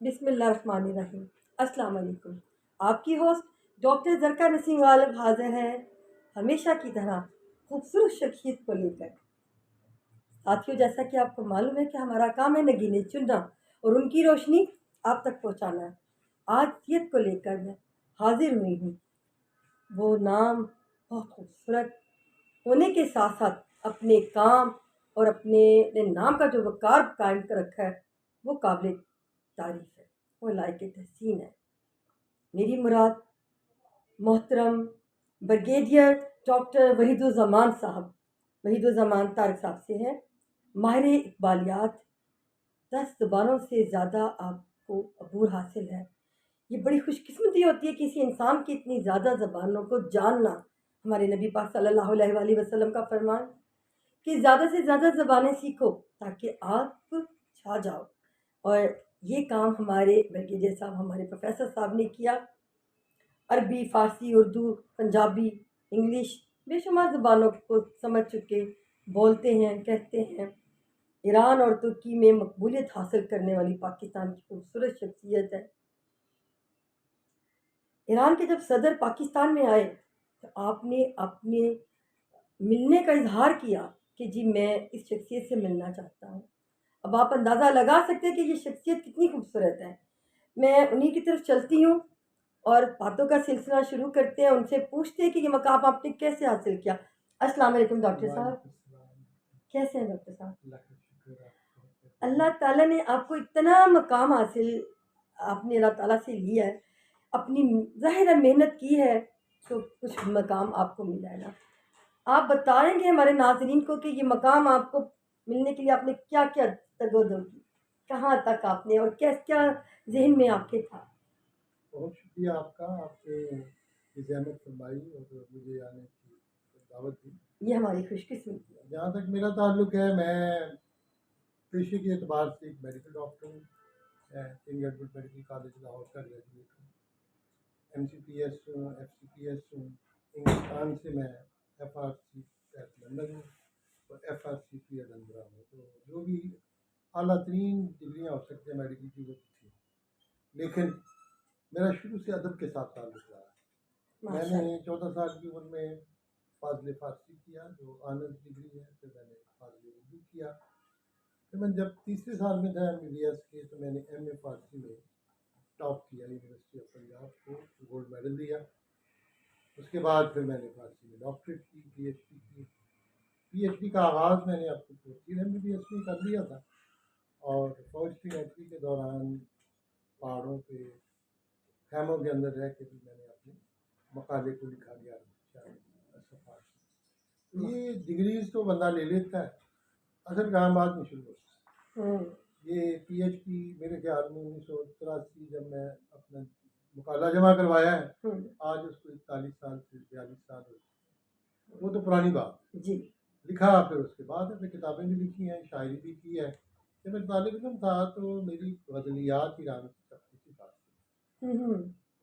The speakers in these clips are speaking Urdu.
بسم اللہ الرحمن الرحیم۔ السلام علیکم۔ آپ کی ہوسٹ ڈاکٹر زرکا نسیم غالب حاضر ہے ہمیشہ کی طرح خوبصورت شخصیت کو لے کر۔ ساتھیوں، جیسا کہ آپ کو معلوم ہے کہ ہمارا کام ہے نگینے چننا اور ان کی روشنی آپ تک پہنچانا ہے۔ آج سیرت کو لے کر میں حاضر ہوئی ہوں۔ وہ نام بہت خوبصورت ہونے کے ساتھ ساتھ اپنے کام اور اپنے نام کا جو وقار قائم کر رکھا ہے وہ قابل تعریف ہے، وہ لائق تحسین ہے۔ میری مراد محترم بریگیڈیئر ڈاکٹر وحید الزمان صاحب، وحید الزمان طارق صاحب سے ہے۔ ماہر اقبالیات، 10 زبانوں سے زیادہ آپ کو عبور حاصل ہے۔ یہ بڑی خوش قسمتی ہوتی ہے کسی انسان کی اتنی زیادہ زبانوں کو جاننا۔ ہمارے نبی پاک صلی اللہ علیہ وآلہ وسلم کا فرمان کہ زیادہ سے زیادہ زبانیں سیکھو تاکہ آپ چھا جاؤ، اور یہ کام ہمارے بریگیڈیئر صاحب، ہمارے پروفیسر صاحب نے کیا۔ عربی، فارسی، اردو، پنجابی، انگلش، بے شمار زبانوں کو سمجھ چکے، بولتے ہیں، کہتے ہیں۔ ایران اور ترکی میں مقبولیت حاصل کرنے والی پاکستان کی خوبصورت شخصیت ہے۔ ایران کے جب صدر پاکستان میں آئے تو آپ نے اپنے ملنے کا اظہار کیا کہ جی میں اس شخصیت سے ملنا چاہتا ہوں۔ اب آپ اندازہ لگا سکتے ہیں کہ یہ شخصیت کتنی خوبصورت ہے۔ میں انہی کی طرف چلتی ہوں اور باتوں کا سلسلہ شروع کرتے ہیں، ان سے پوچھتے ہیں کہ یہ مقام آپ نے کیسے حاصل کیا۔ السلام علیکم ڈاکٹر صاحب، کیسے ہیں ڈاکٹر صاحب؟ اللہ تعالیٰ نے آپ کو اتنا مقام حاصل، آپ نے اللہ تعالیٰ سے لیا ہے، اپنی ظاہر محنت کی ہے تو کچھ مقام آپ کو ملا ہے نا۔ آپ بتائیں گے ہمارے ناظرین کو کہ یہ مقام آپ کو ملنے کے لیے آپ نے کیا کیا تگودو کی، کہاں تک آپ نے، اور کیا ذہن میں آپ کے تھا؟ بہت شکریہ آپ کا، آپ نے یہ زحمت فرمائی اور مجھے آنے کی دعوت دی۔ یہ ہماری خوش قسمتی ہے۔ جہاں تک میرا تعلق ہے، میں پیشے کے اعتبار سے ایک میڈیکل ڈاکٹر ہوں، king Edward medical college Lahore کا گریجویٹ ہوں، MCPS ہوں، FCPS ہوں۔ ہندوستان سے میں FRC لندن ہوں اور FRCP لندن ہوں، تو جو بھی اعلیٰ ترین ڈگریاں ہو سکتی ہیں میڈیکل کی وہ تھی، لیکن میرا شروع سے ادب کے ساتھ تعلق رہا ہے۔ میں نے 14 سال کی عمر میں فاضل فارسی کیا جو آنرز ڈگری ہے، پھر میں نے فاضل اردو کیا، پھر میں جب تیسرے سال میں تھا MBBS کے تو میں نے MA فارسی میں ٹاپ کیا، یونیورسٹی آف پنجاب کو گولڈ میڈل دیا۔ اس کے بعد پھر میں نے فارسی میں ڈاکٹریٹ کی، PhD کا آغاز میں نے اپنی پھر MBBS میں کر لیا تھا، اور فوج کی نوکری کے دوران پہاڑوں پہ خیموں کے اندر رہ کے بھی میں نے اپنے مقالے کو لکھا گیا۔ یہ ڈگریز تو بندہ لے لیتا ہے، اصل کام بعد میں شروع ہوتا ہے۔ یہ PhD میرے خیال میں 1983 جب میں اپنا مقالہ جمع کروایا ہے، آج اس کو 41 سال سے 42 سال ہو گئے، وہ تو پرانی بات جی۔ لکھا پھر اس کے بعد اپنے کتابیں بھی لکھی ہیں، شاعری بھی کی ہے۔ جب میں طالب علم تھا تو میری غزلیات ایران کی چھپتی تھی بات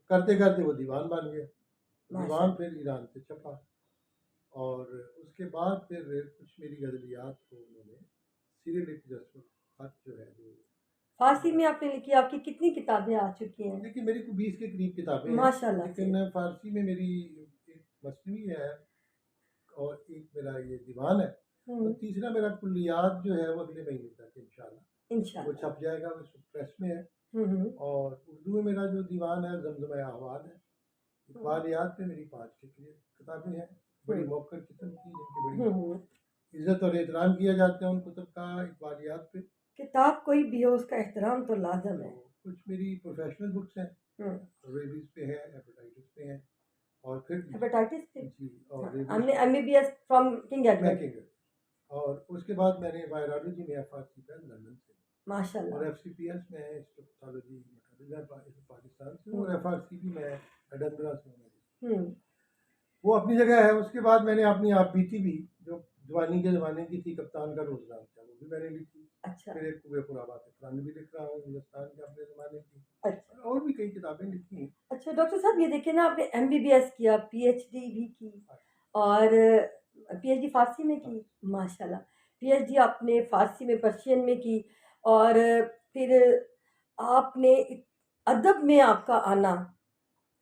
کرتے کرتے وہ دیوان بن گیا، دیوان پھر ایران سے چھپا، اور اس کے بعد پھر کچھ میری غزلیات کو انہوں نے سیریلک جسم خط جو ہے جو فارسی میں آپ نے لکھی، آپ کی کتنی کتابیں آ چکی ہیں؟ لیکن میری کو 20 کے قریب کتابیں ہیں ماشاءاللہ، لیکن فارسی میں میری ایک مصنوعی ہے اور ایک میرا یہ دیوان ہے، اور تیسرا میرا کلیات جو ہے وہ اگلے مہینے تک انشاءاللہ وہ چھپ جائے گا، وہ پریس میں ہے۔ اور اردو میں میرا جو دیوان ہے زمزمہ احوال ہے۔ اقبالیات پہ میری 5 کتابیں ہیں، بڑی موقر قسم کی، جن کی بڑی عزت اور احترام کیا جاتا ہے ان کتب کا۔ اقبالیات پہ کتاب کوئی بھی ہو اس کا احترام تو لازم ہے۔ کچھ میری پروفیشنل بکس ہیں، ریبیز پہ ہے، ہیپاٹائٹس پہ ہیں، اور پھر ہیپاٹائٹس پہ جی، اور ہم نے MBBS فرام کنگ ایڈورڈ، اور اس کے بعد میں نے وائرالوجی میں FRC پہ لندن سے، ماشاءاللہ، اور FCPS میں ہسٹوپیتھولوجی پاکستان سے، اور FRCP میں ایڈنبرا سے۔ وہ اپنی جگہ ہے۔ اس کے بعد میں نے اپنی آپ بیتی بھی جو جوانی کے زمانے کی تھی، کپتان کا روزگار تھا، وہ بھی میں نے لکھی۔ اچھا، پھر ایک کوئے پرآباد قرآن بھی لکھ رہا ہوں ہندوستان کے اپنے زمانے کی، اور بھی کئی کتابیں لکھی ہیں۔ اچھا ڈاکٹر صاحب، یہ دیکھیں نا، آپ نے MBBS کیا، PhD بھی کی، اور PhD فارسی میں کی، ماشاءاللہ۔ PhD آپ نے فارسی میں پرشین میں کی، اور پھر آپ نے ادب میں آپ کا آنا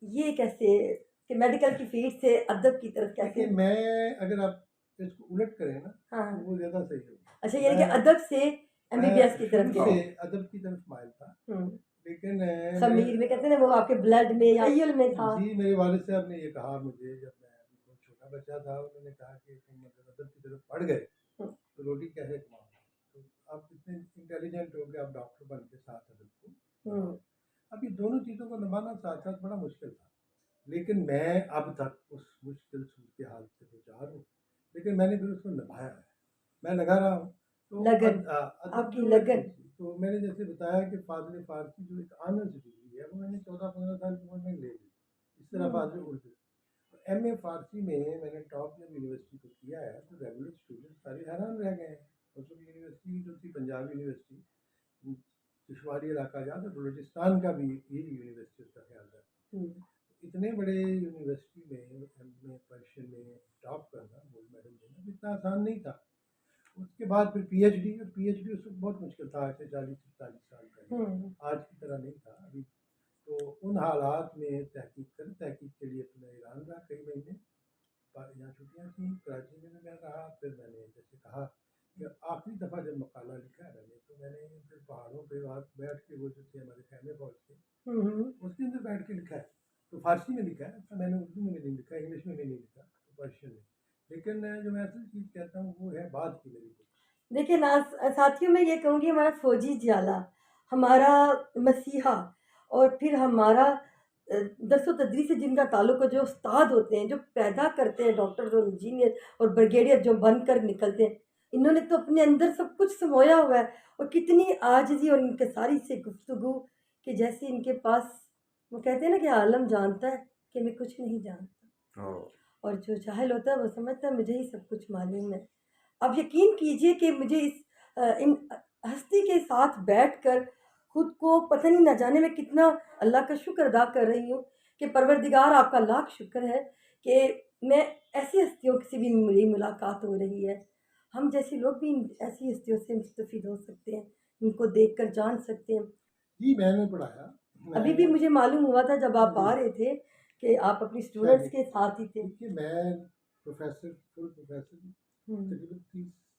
یہ کیسے کہ میڈیکل کی فیلڈ سے ادب کی طرف کیسے؟ دیکھیے میں اگر آپ اس کو الٹ کریں نا ہاں تو وہ زیادہ صحیح ہوگا. اچھا یعنی کہ ادب سے ایم بی بی ایس کی طرف شروع گئے. سے ادب کی طرف مائل تھا ہوں. لیکن خمیر میں کہتے ہیں نا وہ آپ کے بلڈ میں یا ایل میں تھا. جی میرے والد صاحب نے یہ کہا مجھے جب میں بہت چھوٹا بچہ تھا, انہوں نے کہا کہ تم اگر ادب کی طرف پڑھ گئے تو روٹی کیسے کماؤ, تو آپ اتنے انٹیلیجنٹ ہو کہ آپ ڈاکٹر بن کے ساتھ ادب کو نبھاؤ. اب یہ دونوں چیزوں کو نبھانا ساتھ ساتھ بڑا مشکل تھا, لیکن میں اب تک اس مشکل صورتحال سے دوچار ہوں, لیکن میں نے پھر اس کو نبھایا ہے, میں لگا رہا ہوں. تو لگن ادب آپ کی جو لگن. تو میں نے جیسے بتایا کہ فاضل فارسی جو ایک آنرز ڈگری ہے وہ میں نے 14-15 سال کی عمر میں لے لی. اس طرح فاضل اردو ایم اے فارسی میں نے ٹاپ جب یونیورسٹی کو کیا ہے تو ریگولر اسٹوڈنٹ سارے حیران رہ گئے ہیں. اس وقت یونیورسٹی جو تھی پنجاب یونیورسٹی, دشواری علاقہ جہاں تو بلوچستان کا بھی یہی یونیورسٹی اس کا خیال رکھتا ہے. اتنے بڑے یونیورسٹی میں ایم اے پرشین میں ٹاپ کرنا, گولڈ میڈل دینا اتنا آسان نہیں تھا. اس کے بعد پھر پی ایچ ڈی, اور پی ایچ ڈی اس وقت بہت مشکل تھا, آج سے 40-45 سال پہلے, آج کی طرح نہیں تھا ابھی. تو ان حالات میں تحقیق کے لیے تو میں ایران رہا کئی مہینے, یہاں چھٹیاں تھیں, کراچی میں بھی میں رہا. پھر میں نے جیسے کہا کہ آخری دفعہ جب مقالہ لکھا ہے میں نے, تو میں نے پھر پہاڑوں پہ بیٹھ کے, وہ جو تھے ہمارے خیمے فوج کے, اس کے اندر بیٹھ کے لکھا ہے. تو فارسی میں لکھا ہے, میں نے اردو میں نہیں لکھا, انگلش میں بھی نہیں لکھا, پرشین میں. لیکن جو میں اصل چیز کہتا ہوں وہ ہے بعد کی میری. دیکھیں ساتھیوں میں یہ کہوں گی, ہمارا فوجی جالا, ہمارا مسیحا, اور پھر ہمارا درس و تدریس سے جن کا تعلق ہے, جو استاد ہوتے ہیں, جو پیدا کرتے ہیں ڈاکٹر اور انجینئر اور بریگیڈیئر جو بن کر نکلتے ہیں, انہوں نے تو اپنے اندر سب کچھ سمویا ہوا ہے. اور کتنی عاجزی اور انکساری سے گفتگو کہ جیسے ان کے پاس وہ کہتے ہیں نا کہ عالم جانتا ہے کہ میں کچھ نہیں جانتا, اور جو جاہل ہوتا ہے وہ سمجھتا ہے مجھے ہی سب کچھ معلوم ہے. اب یقین کیجئے کہ مجھے ان ہستی کے ساتھ بیٹھ کر خود کو پتہ نہیں نہ جانے میں کتنا اللہ کا شکر ادا کر رہی ہوں کہ پروردگار آپ کا لاکھ شکر ہے کہ میں ایسی ہستیوں سے بھی میری ملاقات ہو رہی ہے. ہم جیسے لوگ بھی ایسی ہستیوں سے مستفید ہو سکتے ہیں, ان کو دیکھ کر جان سکتے ہیں. جی میں نے پڑھایا, ابھی بھی مجھے معلوم ہوا تھا جب آپ آ رہے تھے کہ آپ اپنی اسٹوڈنٹس کے ساتھ ہی تھے. دیکھیے میں پروفیسر فل پروفیسر تقریباً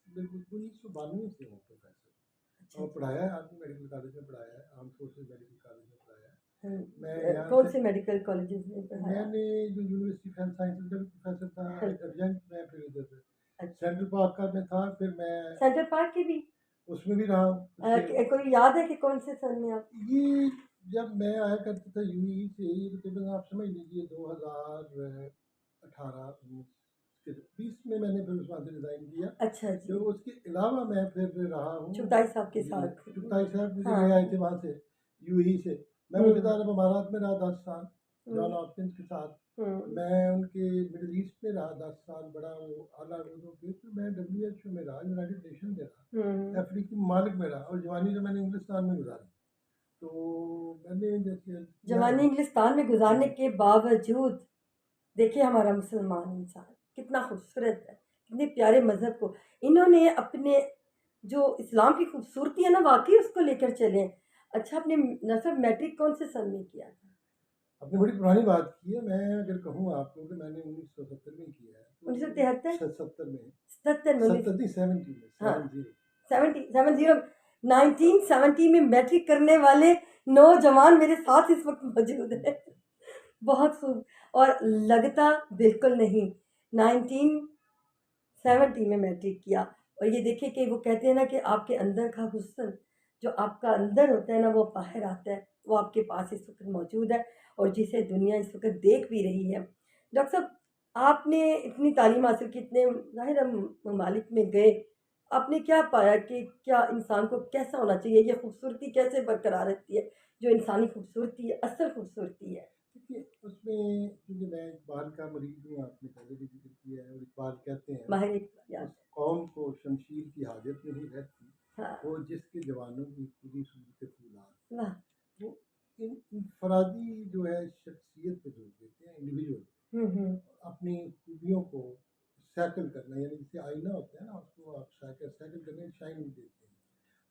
1992 سے ہوں پروفیسر, اور پڑھایا ہے آرمی میڈیکل کالج میں پڑھایا ہے, آرم فورسز میڈیکل کالج میں پڑھایا ہے. میں کون سے میڈیکل کالجز میں پڑھایا؟ میں نے جو یونیورسٹی آف ہیلتھ سائنسز کا بھی پروفیسر تھا, ایڈجنکٹ میں پھر ادھر سینٹرل پارک کا میں تھا, پھر میں سینٹرل پارک کی بھی اس میں بھی رہا ہوں. کوئی یاد ہے کہ کون سے سن میں آپ؟ یہ جب میں آیا کرتا تھا یو ای سے, تقریباً آپ سمجھ لیجیے 2018-19-20 میں نے پھر اس وہاں سے ریزائن کیا. اچھا جی. تو اس کے علاوہ میں پھر رہا ہوں چغتائی صاحب کے ساتھ. چغتائی صاحب مجھے لے آئے تھے وہاں سے یو ای سے. میں متحدہ عرب امارات میں رہا 10 سال جان ہاپکنس کے ساتھ. میں ان کے مڈل ایسٹ میں رہا 10 سال, بڑا وہ اعلیٰ عہدوں پہ. پھر میں ڈبلیو ایچ او میں رہا, یونائٹیڈ نیشن میں رہا, افریقی ممالک میں رہا, اور جوانی جو میں نے انگلستان میں گزاری. تو میں نے جیسے جوانی انگلستان میں گزارنے کے باوجود دیکھیں ہمارا مسلمان انسان کتنا خوبصورت ہے, کتنے پیارے مذہب کو انہوں نے اپنے جو اسلام کی خوبصورتی ہے نا واقعی اس کو لے کر چلیں. اچھا اپنے نصب میٹرک کون سے سن میں کیا تھا؟ آپ نے بڑی پرانی بات کی ہے. میں اگر کہوں آپ کو کہ میں نے 1970 میں کیا ہے, 1973 میں 1970 میں میٹرک کرنے والے نوجوان میرے ساتھ اس وقت موجود ہیں. بہت خوب. اور لگتا بالکل نہیں 1970 میں میٹرک کیا. اور یہ دیکھیں کہ وہ کہتے ہیں نا کہ آپ کے اندر کا حسن جو آپ کا اندر ہوتا ہے نا وہ باہر آتا ہے, وہ آپ کے پاس اس وقت موجود ہے, اور جسے دنیا اس وقت دیکھ بھی رہی ہے. ڈاکٹر صاحب آپ نے اتنی تعلیم حاصل کی, اتنے ظاہر ممالک میں گئے, آپ نے کیا پایا کہ کیا انسان کو کیسا ہونا چاہیے, یہ خوبصورتی کیسے برقرار رہتی ہے جو انسانی خوبصورتی ہے, اصل خوبصورتی ہے؟ اس میں کیونکہ میں اقبال کا مریض ہوں, آپ نے پہلے بھی ذکر کیا ہے, اور اقبال کہتے ہیں ماہر اس قوم کو شمشیر کی حاجت نہیں رہتی, وہ جس کے جوانوں کی پوری صورت فولاد. وہ انفرادی جو ہے شخصیت پہ زور دیتے ہیں, انڈیویجول اپنی خوبیوں کو سیکل کرنا, یعنی جسے آئینہ ہوتا ہے نا, اس کو آپ سیکل کرنے شائن دیتے ہیں.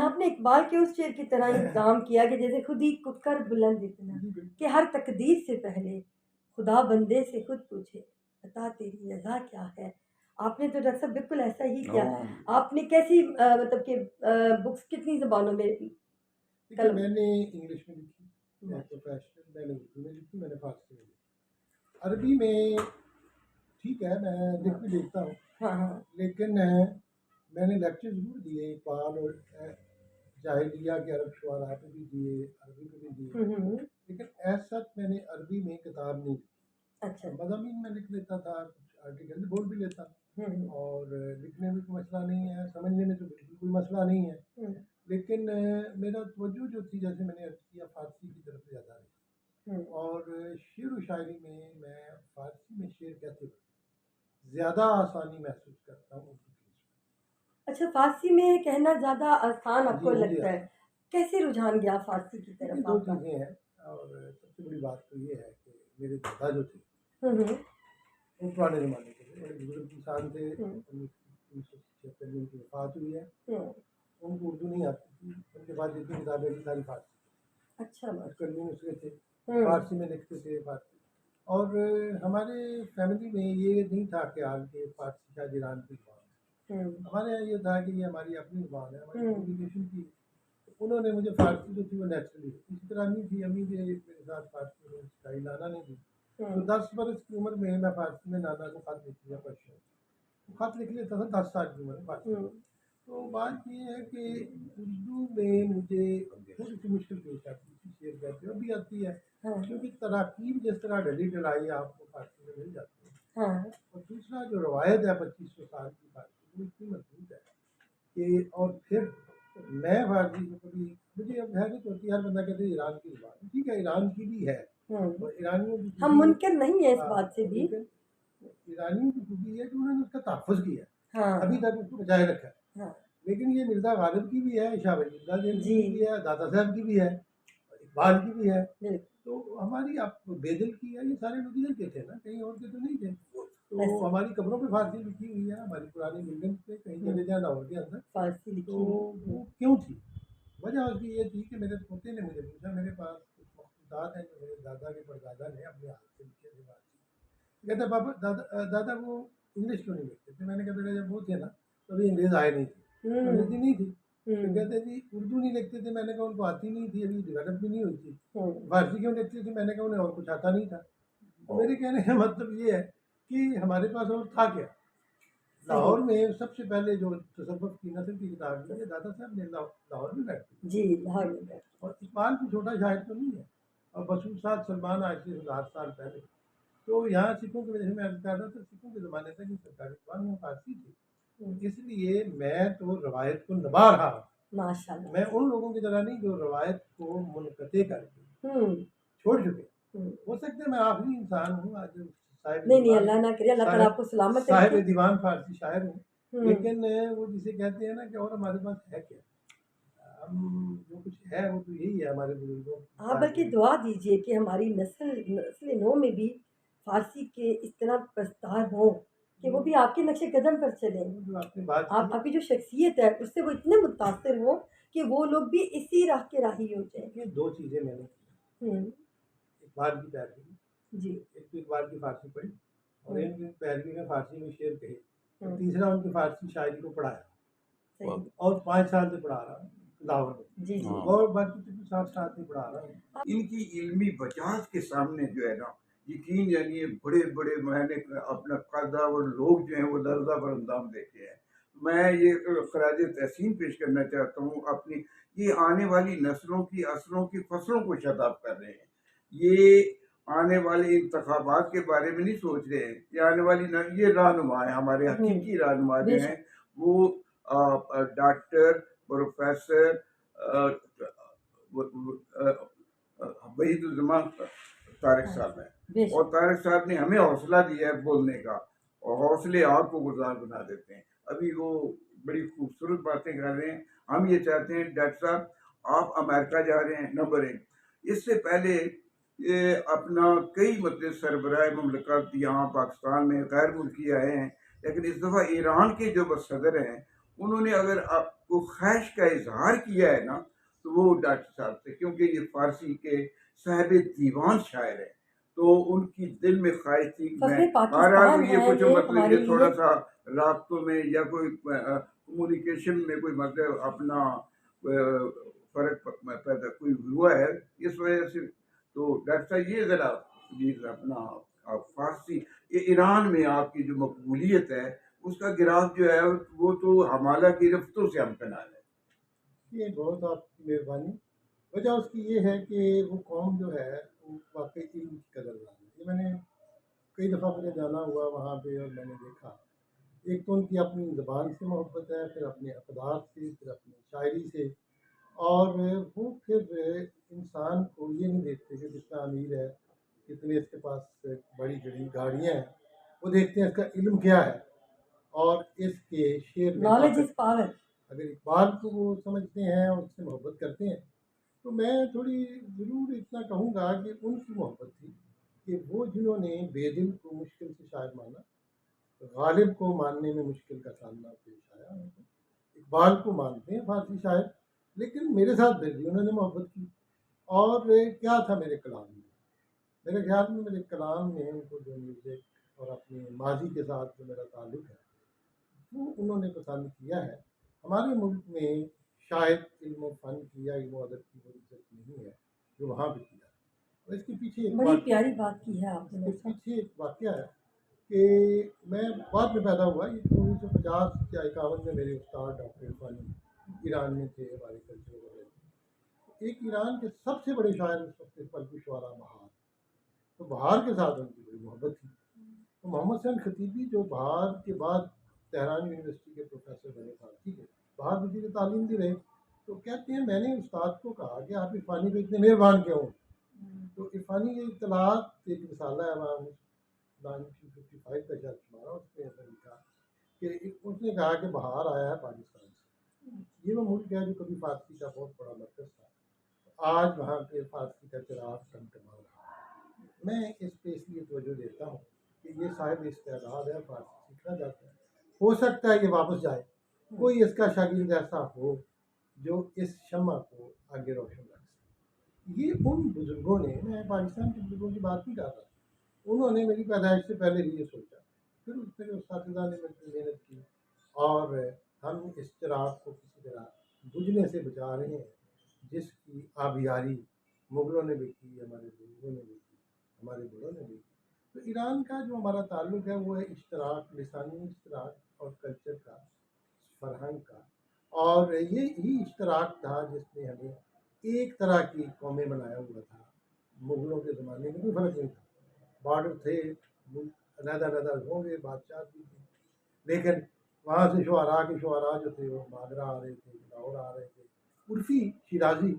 آپ نے اقبال کے اس شعر کی طرح ہی کام کیا کہ جیسے خود ہی ککر بلند اتنا جی بالکل کہ ہر تقدیر سے پہلے خدا بندے سے خود پوچھے بتا تیری رضا کیا ہے. آپ نے تو ڈاکٹر صاحب بالکل ایسا ہی کیا. آپ نے کیسی مطلب کہ بکس کتنی زبانوں میں دیکھیے قلم؟ میں نے انگلش میں لکھی پروفیشنل، میں نے اردو میں لکھی، میں نے فارسی میں لکھی. عربی میں ٹھیک ہے میں لکھ بھی لیتا ہوں، ہاں ہاں لیکن میں نے لیکچر ضرور دیے اقبال اور جاہلیہ کے عرب شعراء پہ بھی دیے، عربی پہ بھی دیے، لیکن ایسا میں نے عربی میں کتاب نہیں لکھی. اچھا. مضامین میں لکھ لیتا تھا، کچھ آرٹیکل بول بھی لیتا، اور لکھنے میں کوئی مسئلہ نہیں ہے، سمجھنے میں تو بالکل کوئی مسئلہ نہیں ہے. لیکن میرا توجہ جو تھی، جیسے میں نے عرض کیا، فارسی کی طرف زیادہ رہی، اور شعر و شاعری میں فارسی میں شعر کہتے ہوئے زیادہ آسانی محسوس کرتا ہوں. اچھا فارسی میں کہنا زیادہ آسان آپ کو جی لگتا ہے. کیسے رجحان گیا فارسی کی لیکن طرف دو آپ کا؟ چیزیں ہیں، اور سب سے بڑی بات تو یہ ہے کہ میرے دادا جو تھے وہ پرانے زمانے کے تھے، بڑے بزرگ انسان تھے. 1976 میں ان کی وفات ہوئی ہے. ان کو اردو نہیں آتی تھی، ان کے بعد جتنی کتابیں تھیں ساری فارسی. اچھا کرنی نسخے تھے، فارسی میں لکھتے تھے فارسی. اور ہمارے فیملی میں یہ نہیں تھا خیال کہ فارسی شاید ایران کی زبان ہے. ہمارے یہاں یہ تھا کہ یہ ہماری اپنی زبان ہے، ہماری کمیونیکیشن کی. انہوں نے مجھے فارسی جو تھی وہ نیچرلی، اسی طرح امی تھی، امی بھی میرے ساتھ فارسی میں سکھائی، نانا نے بھی. تو 10 برس کی عمر میں میں فارسی میں نانا کو خط لکھ لیا، پرشین خط لکھ لیتا تھا 10 سال کی عمر میں فارسی. تو بات یہ ہے کہ اردو میں مجھے تھوڑی سی مشکل پیش آتی ہے، شعر کہتے ہوئے بھی آتی ہے، کیونکہ تراکیب جس طرح ڈلی ڈلائی آپ کو فارسی میں مل جاتی ہے. اور دوسرا جو روایت ہے 2500 سال کی فارسی، وہ اتنی مضبوط ہے کہ، اور پھر میں فارسی کو کبھی، مجھے اب حیرت ہوتی ہے، ہر بندہ کہتے ہیں ایران کی زبان، ٹھیک ہے ایران کی بھی ہے، اور ایرانیوں کی ہم منکر نہیں ہیں اس بات سے بھی، لیکن ایرانیوں کی خوبی ہے کہ انہوں نے اس کا تحفظ کیا ہے، ابھی تک اس کو بچائے رکھا ہے. لیکن یہ مرزا غالب کی بھی ہے، شاہ ولی اللہ دہلوی کی بھی ہے، دادا صاحب کی بھی ہے، اقبال کی بھی ہے. تو ہماری آپ بیدل کی ہے، یہ سارے لوگ ادھر کے تھے نا، کہیں اور کے تو نہیں تھے. تو ہماری قبروں پہ فارسی لکھی ہوئی ہے، ہماری پرانی بلڈنگ پہ کہیں چلے جائیں لاہور کے اندر فارسی لکھی. تو وہ کیوں تھی؟ وجہ اس کی یہ تھی کہ میرے پوتے نے مجھے پوچھا، میرے پاس کچھ مخطوطات ہیں جو میرے دادا کے پردادا نے اپنے ہاتھ سے لکھے تھے فارسی. کہتے پاپا دادا وہ انگلش کیوں نہیں لکھتے تھے؟ میں نے کہا بیٹا جب وہ تھے نا تو ابھی انگریز آئے نہیں تھے، انگریزی نہیں تھی. تو کہتے جی اردو نہیں لکھتے تھے. میں نے کہا ان کو آتی نہیں تھی، ابھی ڈیولپ بھی نہیں ہوئی تھی. فارسی کیوں لکھتے تھے؟ میں نے کہا انہیں اور کچھ آتا نہیں تھا. میرے کہنے کا مطلب یہ ہے کہ ہمارے پاس اور تھا کیا. لاہور میں سب سے پہلے جو تصوف کی نثر کی کتاب ہے دادا صاحب نے لاہور میں بیٹھی جی لاہور میں. اور اقبال بھی چھوٹا شاعر تو نہیں ہے، اور بسور صاحب سلمان آج سے 1000 سال پہلے. تو یہاں سکھوں کی وجہ سے میں عرض کر رہا تھا، سکھوں کے زمانے تک یہ سرکاری زبان میں فارسی تھی. اس لیے میں تو روایت کو نبھا رہا ہوں، ماشاءاللہ. میں ان لوگوں کی طرح نہیں جو روایت کو منقطع کر کے چھوڑ چکے. ہو سکتا ہے میں آخری انسان ہوں آج نہیں اللہ نہ کرے، اللہ تعالیٰ آپ کو سلامت صاحب رکھے. دیوان فارسی شاعر ہوں، لیکن وہ جسے کہتے ہیں نا کہ اور ہمارے پاس ہے کیا، ہم جو کچھ ہے وہ تو یہی ہے ہمارے بزرگوں. ہاں بلکہ دعا دیجیے کہ ہماری نسل نو میں بھی فارسی کے اس طرح پرستار ہوں کہ وہ بھی آپ کے نقش قدم پر چلیں. جو آپ نے بات آپ کی جو شخصیت ہے اس سے وہ اتنے متاثر ہوں کہ وہ لوگ بھی اسی راہ کے راہی ہو جائیں. یہ دو چیزیں میں نے کی، اقبال کی پیروی، جی ایک تو اقبال کی فارسی پڑھی اور ان کی پیروی میں فارسی میں شعر کہے، اور تیسرا ان کی فارسی شاعری کو پڑھایا، اور 5 سال سے پڑھا رہا ہوں لاہور میں. جی جی. اور باقی تو 60 سال سے پڑھا رہا ہوں. ان کی علمی بجاج کے سامنے جو ہے نا، یقین یعنی بڑے بڑے میں نے اپنا قادہ اور لوگ جو ہیں وہ لرزہ پر اندام دیکھے ہیں. میں یہ خراج تحسین پیش کرنا چاہتا ہوں اپنی، یہ آنے والی نسلوں کی اثروں کی فصلوں کو شتاب کر رہے ہیں. یہ آنے والے انتخابات کے بارے میں نہیں سوچ رہے ہیں. یہ آنے والی یہ رہنما ہیں، ہمارے حقیقی رہنما جو ہیں وہ ڈاکٹر، پروفیسر وحید الزمان طارق صاحب ہیں. اور طارق صاحب نے ہمیں حوصلہ دیا ہے بولنے کا، اور حوصلے آپ کو گزار بنا دیتے ہیں. ابھی وہ بڑی خوبصورت باتیں کر رہے ہیں. ہم یہ چاہتے ہیں ڈاکٹر صاحب آپ امریکہ جا رہے ہیں، نمبر 1. اس سے پہلے یہ اپنا کئی مدد سربراہ مملکت یہاں پاکستان میں غیر ملکی آئے ہیں، لیکن اس دفعہ ایران کے جو صدر ہیں انہوں نے اگر آپ کو خواہش کا اظہار کیا ہے نا تو وہ ڈاکٹر صاحب سے، کیونکہ یہ فارسی کے صاحب دیوان شاعر ہیں، تو ان کی دل میں خواہش تھی کہ میں فخر بہرحال پاکستان یہ ہے کچھ یہ مطلب ہمارے یہ لیے. تھوڑا سا رابطوں میں یا کوئی کمیونیکیشن میں کوئی مطلب اپنا فرق پیدا کوئی ہوا ہے اس وجہ سے. تو ڈاکٹر صاحب یہ ذرا پلیز اپنا فارسی ایران میں آپ کی جو مقبولیت ہے اس کا گراف جو ہے وہ تو ہمالہ کی رفتوں سے امکنان ہے. یہ بہت آپ کی مہربانی. وجہ اس کی یہ ہے کہ وہ قوم جو ہے وہ واقعی علم کی قدر دان ہے. یہ میں نے کئی دفعہ مجھے جانا ہوا وہاں پہ اور میں نے دیکھا ایک تو ان کی اپنی زبان سے محبت ہے، پھر اپنے اقدار سے، پھر اپنی شاعری سے، اور وہ پھر انسان کو یہ نہیں دیکھتے کہ کتنا امیر ہے، کتنے اس کے پاس بڑی بڑی گاڑیاں ہیں. وہ دیکھتے ہیں اس کا علم کیا ہے اور اس کے شعر میں نالج طاقت. Is power. اگر اقبال کو وہ سمجھتے ہیں اور اس سے محبت کرتے ہیں تو میں تھوڑی ضرور اتنا کہوں گا کہ ان کی محبت تھی کہ وہ جنہوں نے بے دل کو مشکل سے شاعر مانا، غالب کو ماننے میں مشکل کا سامنا پیش آیا ان کو. اقبال کو مانتے ہیں فارسی شاعر، لیکن میرے ساتھ پھر بھی انہوں نے محبت کی. اور کیا تھا میرے کلام میں؟ میرے خیال میں میرے کلام میں ان کو جو میوزک اور اپنے ماضی کے ساتھ جو میرا تعلق ہے وہ انہوں نے پسند کیا ہے. ہمارے ملک میں شاید علم و فن کی یا علم و ادب کی کوئی عزت نہیں ہے جو وہاں پہ کیا. اور اس کے پیچھے ایک بڑی پیاری بات کی ہے آپ اس نے. کے پیچھے ایک واقعہ ہے کہ میں بعد میں پیدا ہوا. یہ 1950 یا 51 میں میرے استاد ڈاکٹر عرفانی ایران میں تھے ہمارے کلچر والے. ایک ایران کے سب سے بڑے شاعر اس وقت پلکی شعرا بہار. تو بہار کے ساتھ ان کی بڑی محبت تھی. تو محمد حسین خطیبی جو بہار کے بعد تہران یونیورسٹی کے پروفیسر بنے فارسی کے، بہار وزیر تعلیم بھی رہے. تو کہتے ہیں میں نے استاد کو کہا کہ آپ عرفانی پہ اتنے مہربان کیوں ہوں. تو عرفانی کی اطلاعات ایک رسالہ ہے وہاں 1955 کا شاید ہمارا، اس میں لکھا کہ اس نے کہا کہ بہار آیا ہے پاکستان سے. یہ وہ ملک ہے جو کبھی فارسی کا بہت بڑا مرکز تھا، آج وہاں پہ فارسی کا چراغ ٹمٹما رہا ہے. میں اس پہ اس لیے توجہ دیتا ہوں کہ یہ صاحب استعداد ہے، فارسی سیکھنا چاہتا ہے. ہو سکتا ہے یہ واپس جائے، کوئی اس کا شاگرد ایسا ہو جو اس شمع کو آگے روشن رکھ سکے. یہ ان بزرگوں نے، میں پاکستان کے بزرگوں کی بات نہیں کر رہا، انہوں نے میری پیدائش سے پہلے بھی یہ سوچا. پھر اس میرے اساتذہ نے میری محنت کی اور ہم اس چراغ کو کسی طرح بجھنے سے بچا رہے ہیں جس کی آبیاری مغلوں نے بھی کی، ہمارے بزرگوں نے بھی کی، ہمارے بڑوں نے بھی کی. تو ایران کا جو ہمارا تعلق ہے وہ ہے اشتراک، لسانی اشتراک اور کلچر کا، فرہنگ کا. اور یہ ہی اشتراک تھا جس نے ہمیں ایک طرح کی قومیں بنایا ہوا تھا. مغلوں کے زمانے میں کوئی فرق نہیں تھا، بارڈر تھے، علیحدہ علیحدہ ہوں گے، بادشاہ بھی تھے، لیکن وہاں سے شعراء جو تھے وہ آگرہ آ رہے تھے، لاہور آ رہے تھے. عرفی شیرازی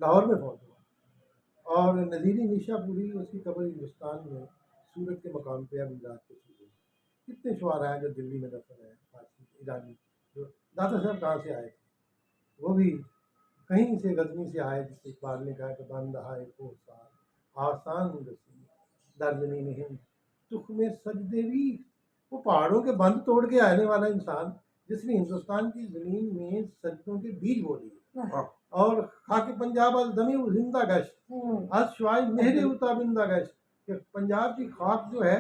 لاہور میں فوت ہوا، اور نظیری نیشا پوری اس کی قبر ہندوستان میں سورت کے مقام پہ ابھی رات کو چھوڑی. کتنے شعراء ہیں جو دلی میں دفن ہیں فارسی ایرانی. جو داتا صاحب کہاں سے آئے تھے؟ وہ بھی کہیں سے غزنی سے آئے، جس سے اقبال نے کہا کہ بند آئے کو سال آسان رسی در زمین ہند تخم سجدے بھی. وہ پہاڑوں کے بند توڑ کے آنے والا انسان جس نے ہندوستان کی زمین میں سجدوں کے بیج بو دیے. اور خاک پنجاب از دمی و زندہ گشت از شعاع مہر اتابندہ گشت، کہ پنجاب کی خاک جو ہے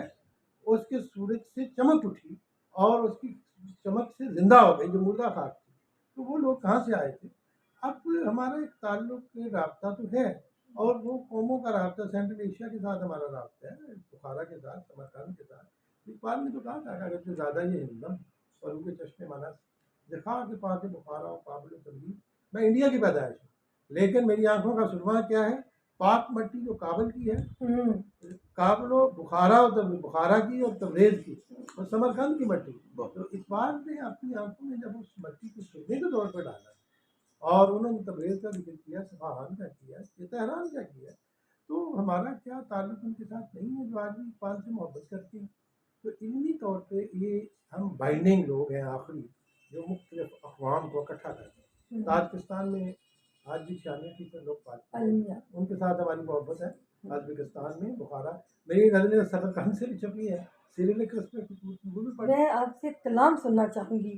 اس کے سورج سے چمک اٹھی اور اس کی چمک سے زندہ ہو گئی جو مردہ خاک تھی. تو وہ لوگ کہاں سے آئے تھے؟ اب ہمارا ایک تعلق رابطہ تو ہے، اور وہ قوموں کا رابطہ سینٹرل ایشیا کے ساتھ ہمارا رابطہ ہے، بخارا کے ساتھ، سمرقند کے ساتھ. اقبال نے تو کہا تھا کہ اگر سے زیادہ یہ ہندم اور ان کے چشم منس دکھا کے پا کے بخارا و قابل تبدیل. میں انڈیا کی پیدائش ہوں، لیکن میری آنکھوں کا سرما کیا ہے؟ پاک مٹی جو کابل کی ہے، کابل و بخارا بخارا کی اور تبریز کی اور سمرقند کی مٹی. تو اقبال نے اپنی آنکھوں میں جب اس مٹی کو سرمے کے طور پر ڈالا اور انہوں نے تبریز کا ذکر کیا، صفحان کا کیا، یہ تہران کا کیا، تو ہمارا کیا تعلق ان کے ساتھ نہیں ہے جو آج بھی اقبال سے محبت کرتے ہیں. تو علمی طور پہ یہ ہم بائنڈنگ لوگ ہیں آخری جو مختلف اقوام کو اکٹھا کرتے ہیں. تاجکستان میں آج بھی 96% لوگ پاکستان، ان کے ساتھ ہماری محبت ہے. ازبکستان میں بخارا، میری غزلیں سمرقند سے بھی چھپی ہیں، سیریلکس میں وہ بھی پڑھی. میں آپ سے کلام سننا چاہوں گی.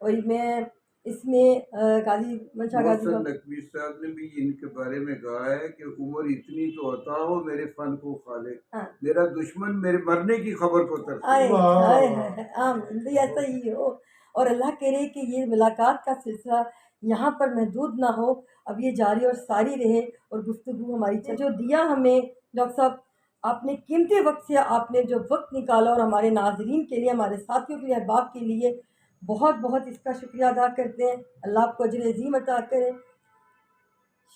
اور میں اس میں غازی منشا غازی محسن نقوی صاحب نے بھی ان کے بارے میں کہا ہے کہ عمر اتنی تو عطا ہو میرے فن کو کھالے، ہاں میرا دشمن میرے مرنے کی خبر کو ترسے۔ آئے واہ ہائے واہ، ہائے آمین ایسا ہی ہو، اور اللہ کرے کہ یہ ملاقات کا سلسلہ یہاں پر محدود نہ ہو، اب یہ جاری اور ساری رہے، اور گفتگو ہماری جو دیا ہمیں ڈاکٹر صاحب، آپ نے قیمتی وقت سے آپ نے جو وقت نکالا، اور ہمارے ناظرین کے لیے، ہمارے ساتھیوں کے لیے، احباب کے لیے بہت بہت اس کا شکریہ ادا کرتے ہیں۔ اللہ آپ کو اجر عظیم عطا کرے،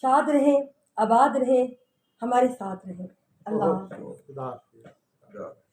شاد رہیں، آباد رہیں، ہمارے ساتھ رہیں۔ اللہ حافظ۔ خدا حافظ۔